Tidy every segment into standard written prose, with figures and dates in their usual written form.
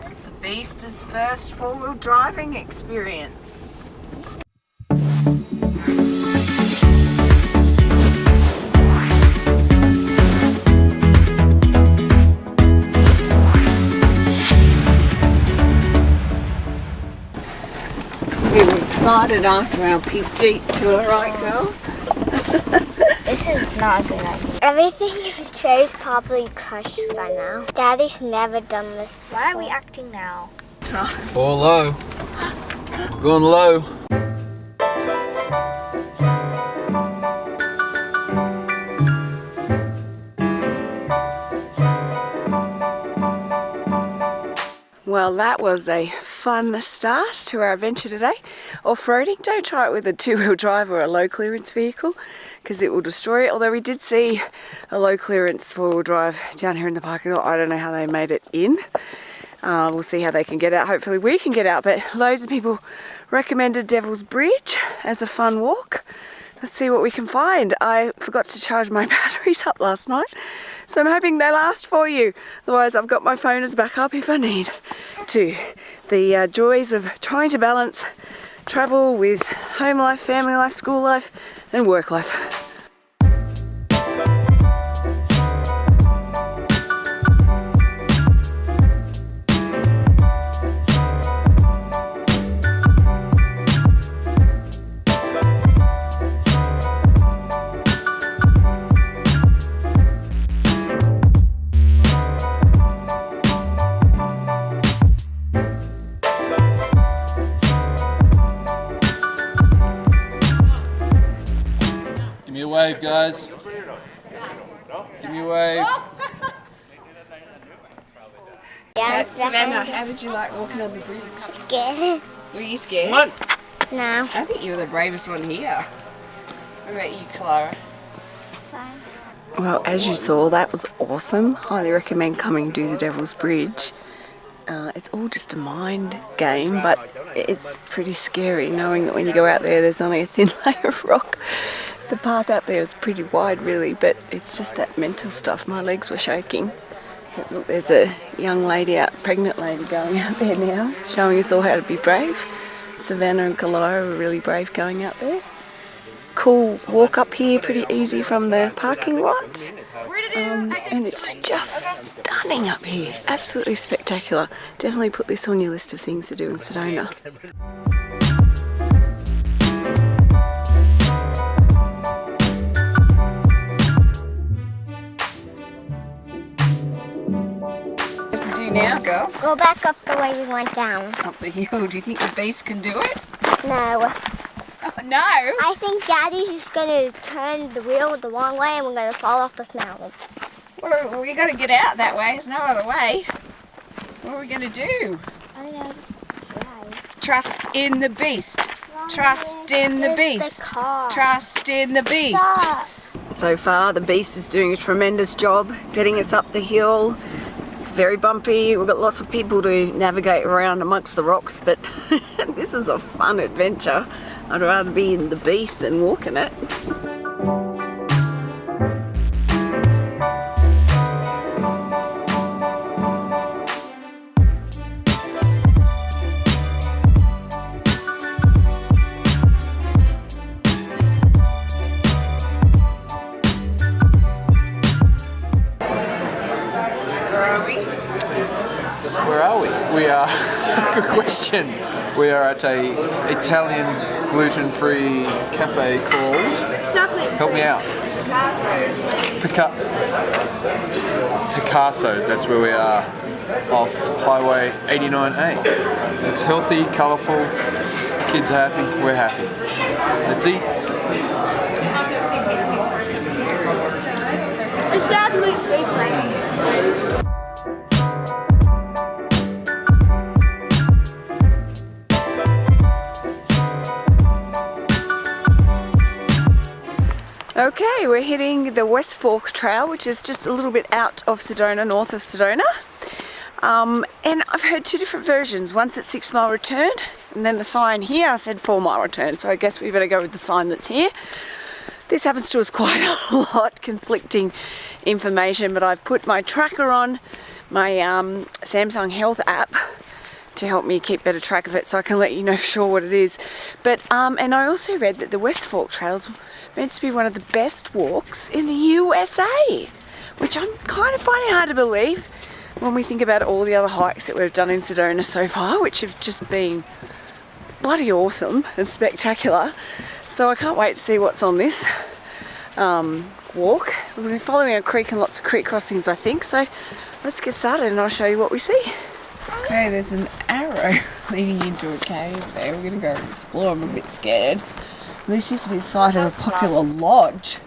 The Beast's first four-wheel driving experience. We were excited after our Pig Jeep tour, right girls? This is not a good idea. Everything in the tray is probably crushed by now. Daddy's never done this before. Why are we acting now? Fall low. Going low. Well, that was a fun start to our adventure today. Off-roading, don't try it with a two-wheel drive or a low clearance vehicle because it will destroy it. Although we did see a low clearance four-wheel drive down here in the parking lot. I don't know how they made it in. We'll see how they can get out. Hopefully we can get out, but loads of people recommended Devil's Bridge as a fun walk. Let's see what we can find. I forgot to charge my batteries up last night, so I'm hoping they last for you. Otherwise I've got my phone as backup if I need to. The joys of trying to balance travel with home life, family life, school life and work life. Give me a wave, guys. Give me a wave. Yeah, Savannah, how did you like walking on the bridge? scared. Were you scared? Come on. No. I think you were the bravest one here. What about you, Clara? Fine. Well, as you saw, that was awesome. Highly recommend coming to the Devil's Bridge. It's all just a mind game, but it's pretty scary knowing that when you go out there, there's only a thin layer of rock. The path out there is pretty wide, really, but it's just that mental stuff. My legs were shaking. But look, there's a young lady out, pregnant lady going out there now, showing us all how to be brave. Savannah and Kalara were really brave going out there. Cool walk up here, pretty easy from the parking lot. And it's just stunning up here. Absolutely spectacular. Definitely put this on your list of things to do in Sedona. What to do now, girls? Go back up the way we went down. Up the hill. Do you think the Beast can do it? No. Oh, no! I think Daddy's just going to turn the wheel the wrong way and we're going to fall off this mountain. Well, we got to get out that way. There's no other way. What are we going to do? I don't know, just drive. Trust in the Beast. Trust in the Beast. Trust in the Beast. Stop. So far, the Beast is doing a tremendous job getting us up the hill. It's very bumpy. We've got lots of people to navigate around amongst the rocks, but this is a fun adventure. I'd rather be in the Beast than walking it. Where are we? We are, good question. We are at a Italian gluten-free cafe called, Chocolate. help me out. Picasso's, that's where we are, off Highway 89A. It's healthy, colourful, kids are happy, we're happy. Let's eat. It's chocolate free place. Okay, we're hitting the West Fork Trail, which is just a little bit out of Sedona, north of Sedona. And I've heard two different versions. One said 6 mile return, and then the sign here said 4 mile return. So I guess we better go with the sign that's here. This happens to us quite a lot, conflicting information, but I've put my tracker on my Samsung Health app to help me keep better track of it so I can let you know for sure what it is. But and I also read that the West Fork Trail's meant to be one of the best walks in the USA, which I'm kind of finding hard to believe when we think about all the other hikes that we've done in Sedona so far, which have just been bloody awesome and spectacular. So I can't wait to see what's on this walk. We've been following a creek and lots of creek crossings, I think, so let's get started and I'll show you what we see. Okay, there's an arrow leading into a cave there. We're going to go explore. I'm a bit scared. This used to be the site of a popular lodge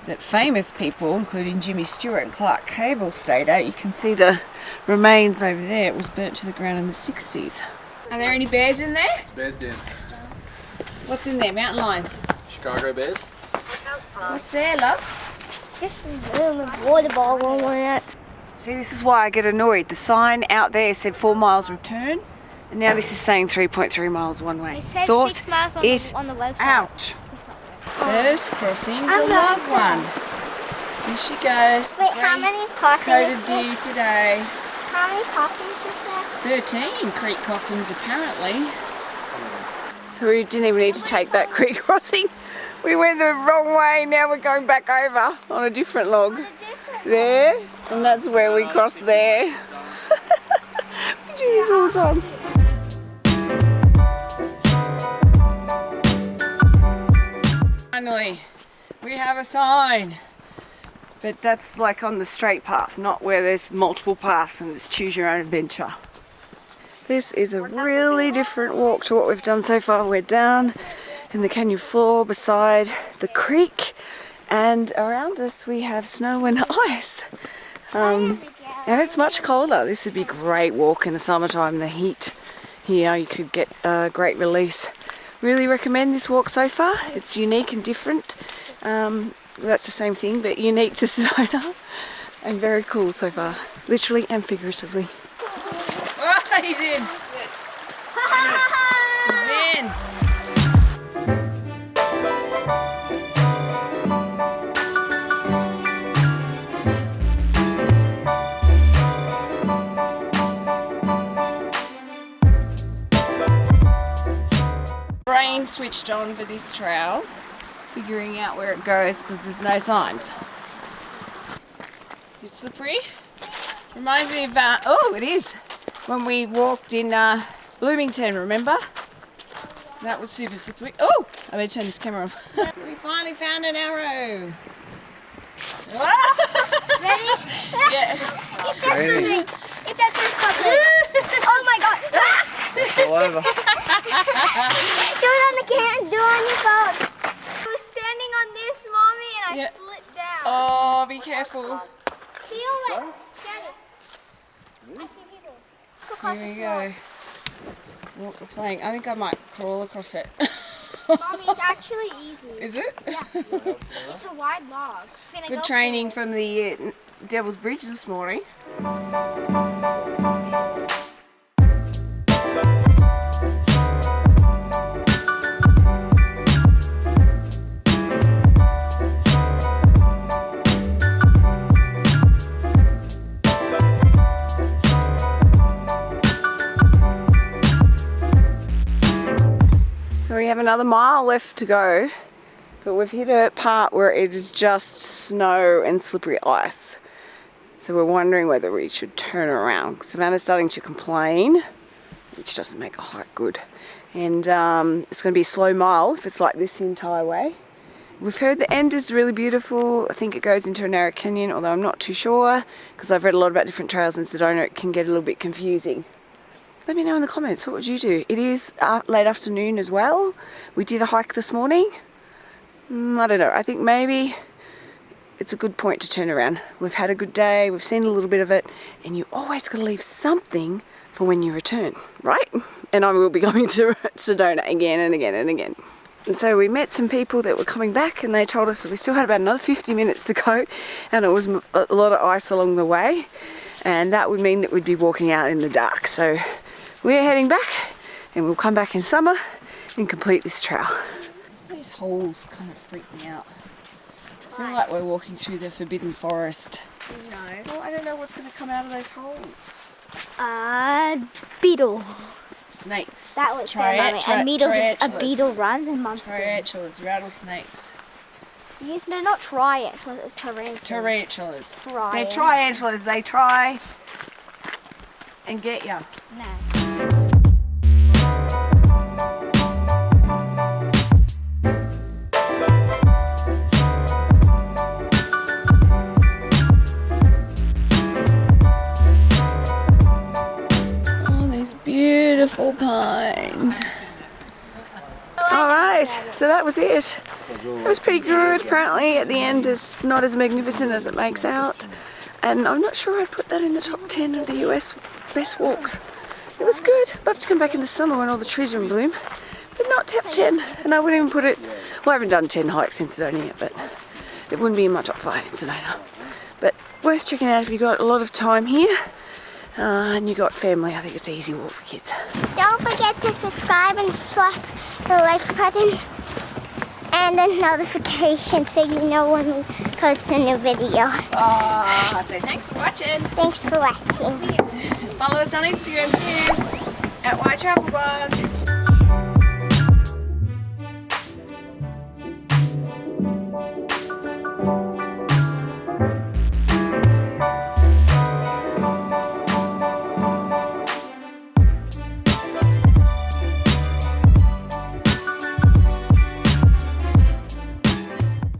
that famous people, including Jimmy Stewart and Clark Cable, stayed at. You can see the remains over there. It was burnt to the ground in the 60s. Are there any bears in there? It's bears den. What's in there? Mountain lions? Chicago bears. What's there, love? Just a water ball on it. See, this is why I get annoyed. The sign out there said 4 miles return, and now this is saying 3.3 miles one way. It said Sort 6 miles on the website. out. First crossing's a log one. Here she goes. Wait, how many crossings? Coated deer today. How many crossings is there? 13 creek crossings apparently. So we didn't even need to take that creek crossing. We went the wrong way, now we're going back over on a different log. There, and that's where we cross there. We do this all the time. Finally, we have a sign. But that's like on the straight path, not where there's multiple paths and it's choose your own adventure. This is a really different walk to what we've done so far. We're down in the canyon floor beside the creek, and around us we have snow and ice. And it's much colder. This would be a great walk in the summertime. The heat here, you could get a great release. Really recommend this walk so far. It's unique and different. That's the same thing, but unique to Sedona, and very cool so far, literally and figuratively. Oh, he's in! He's in! Brain switched on for this trail, figuring out where it goes because there's no signs. It's slippery. Reminds me of, oh it is, when we walked in Bloomington, remember? That was super slippery. Oh, I better turn this camera off. We finally found an arrow. Ready? Yeah. It's just something. It's just something. Oh my god. It's all over. Do it on the can. Do it on your phone. I was standing on this, Mommy, and I Yeah. slipped down. Oh, be careful. Feel it. Daddy. I see people. Go across Here we the floor. go. Walk the plank. I think I might crawl across it. Mommy, it's actually easy. Is it? Yeah. It's a wide log. It's gonna Good go training forward. from the Devil's Bridge this morning. So we have another mile left to go, but we've hit a part where it is just snow and slippery ice. So we're wondering whether we should turn around. Savannah's starting to complain, which doesn't make a hike good. And it's going to be a slow mile if it's like this the entire way. We've heard the end is really beautiful. I think it goes into a narrow canyon, although I'm not too sure, because I've read a lot about different trails in Sedona. It can get a little bit confusing. Let me know in the comments, what would you do? It is late afternoon as well. We did a hike this morning. I don't know, I think maybe it's a good point to turn around. We've had a good day, we've seen a little bit of it, and you always got to leave something for when you return, right? And I will be going to Sedona again and again and again. And so we met some people that were coming back, and they told us that we still had about another 50 minutes to go, and it was a lot of ice along the way, and that would mean that we'd be walking out in the dark. So we're heading back, and we'll come back in summer and complete this trail. These holes kind of freak me out. I feel like we're walking through the forbidden forest. No. Well, I don't know what's going to come out of those holes. Beetle. Snakes. That was their moment. A beetle just a beetle runs and mum's Tarantulas, rattlesnakes. Yes, they're not tarantulas, it's tarantulas. Tarantulas. Try They're it. tarantulas. They try and get you. No. Oh, these beautiful pines. Alright, so that was it. It was pretty good. Apparently at the end it's not as magnificent as it makes out. And I'm not sure I'd put that in the top 10 of the US best walks. It was good. I'd love to come back in the summer when all the trees are in bloom. But not top 10. And I wouldn't even put it... Well, I haven't done 10 hikes in Sedona yet, but it wouldn't be in my top 5 in Sedona. But worth checking out if you've got a lot of time here. And you got family. I think it's an easy walk for kids. Don't forget to subscribe and slap the like button and the notification so you know when we post a new video. So thanks for watching. Thanks for watching. Follow us on Instagram too, at White Travel Blog.